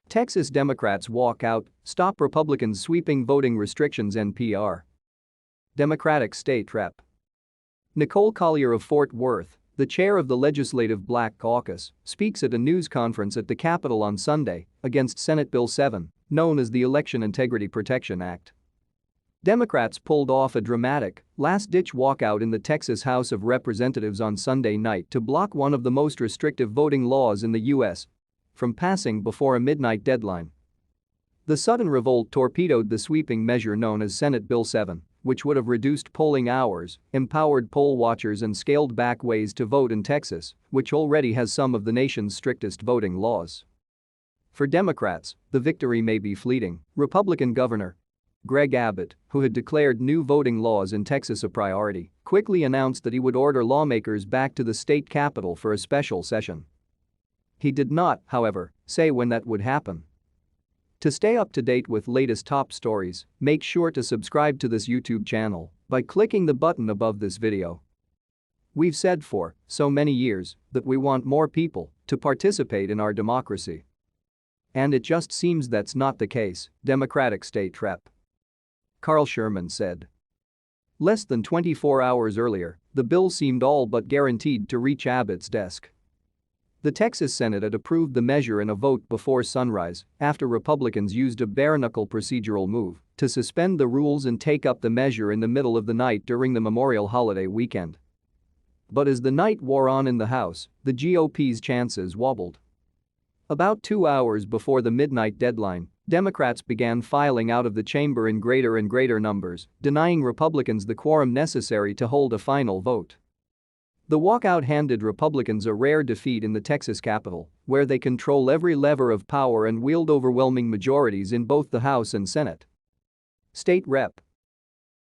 Texas Democrats walk out, stop Republicans sweeping voting restrictions. NPR. Democratic State Rep. Nicole Collier of Fort Worth, the chair of the Legislative Black Caucus, speaks at a news conference at the Capitol on Sunday against Senate Bill 7, known as the Election Integrity Protection Act. Democrats pulled off a dramatic, last-ditch walkout in the Texas House of Representatives on Sunday night to block one of the most restrictive voting laws in the U.S. from passing before a midnight deadline. The sudden revolt torpedoed the sweeping measure known as Senate Bill 7, which would have reduced polling hours, empowered poll watchers and scaled back ways to vote in Texas, which already has some of the nation's strictest voting laws. For Democrats, the victory may be fleeting. Republican Governor Greg Abbott, who had declared new voting laws in Texas a priority, quickly announced that he would order lawmakers back to the state capitol for a special session. He did not, however, say when that would happen. To stay up to date with latest top stories, make sure to subscribe to this YouTube channel by clicking the button above this video. We've said for so many years that we want more people to participate in our democracy. And it just seems that's not the case, Democratic State Rep. Carl Sherman said. Less than 24 hours earlier, the bill seemed all but guaranteed to reach Abbott's desk. The Texas Senate had approved the measure in a vote before sunrise after Republicans used a bare-knuckle procedural move to suspend the rules and take up the measure in the middle of the night during the Memorial holiday weekend. But as the night wore on in the House, the GOP's chances wobbled. About 2 hours before the midnight deadline, Democrats began filing out of the chamber in greater and greater numbers, denying Republicans the quorum necessary to hold a final vote. The walkout handed Republicans a rare defeat in the Texas Capitol, where they control every lever of power and wield overwhelming majorities in both the House and Senate. State Rep.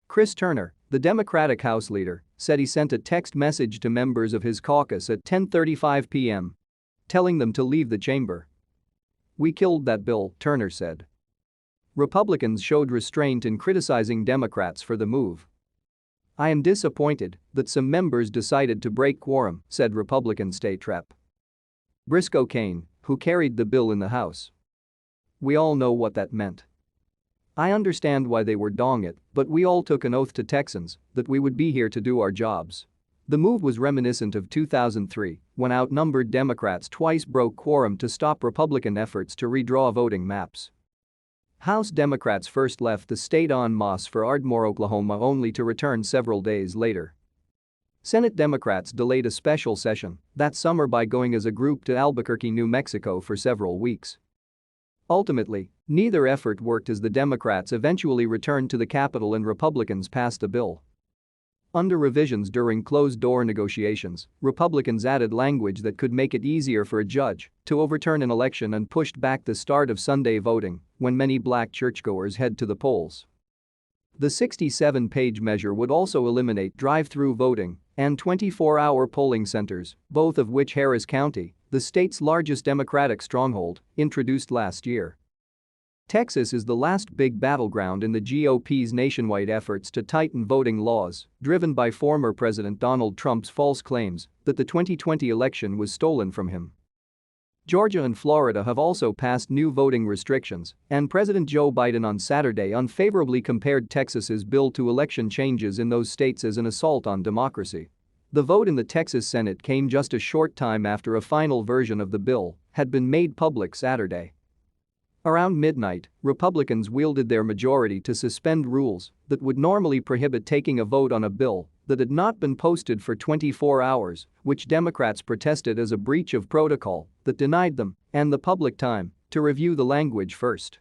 Chris Turner, the Democratic House leader, said he sent a text message to members of his caucus at 10:35 p.m. telling them to leave the chamber. "We killed that bill," Turner said. Republicans showed restraint in criticizing Democrats for the move. "I am disappointed that some members decided to break quorum," said Republican State Rep. Briscoe Cain, who carried the bill in the House. "We all know what that meant. I understand why they were doing it, but we all took an oath to Texans that we would be here to do our jobs." The move was reminiscent of 2003, when outnumbered Democrats twice broke quorum to stop Republican efforts to redraw voting maps. House Democrats first left the state en masse for Ardmore, Oklahoma, only to return several days later. Senate Democrats delayed a special session that summer by going as a group to Albuquerque, New Mexico for several weeks. Ultimately, neither effort worked as the Democrats eventually returned to the Capitol and Republicans passed the bill. Under revisions during closed-door negotiations, Republicans added language that could make it easier for a judge to overturn an election and pushed back the start of Sunday voting when many black churchgoers head to the polls. The 67-page measure would also eliminate drive-through voting and 24-hour polling centers, both of which Harris County, the state's largest Democratic stronghold, introduced last year. Texas is the last big battleground in the GOP's nationwide efforts to tighten voting laws, driven by former President Donald Trump's false claims that the 2020 election was stolen from him. Georgia and Florida have also passed new voting restrictions, and President Joe Biden on Saturday unfavorably compared Texas's bill to election changes in those states as an assault on democracy. The vote in the Texas Senate came just a short time after a final version of the bill had been made public Saturday. Around midnight, Republicans wielded their majority to suspend rules that would normally prohibit taking a vote on a bill that had not been posted for 24 hours, which Democrats protested as a breach of protocol that denied them and the public time to review the language first.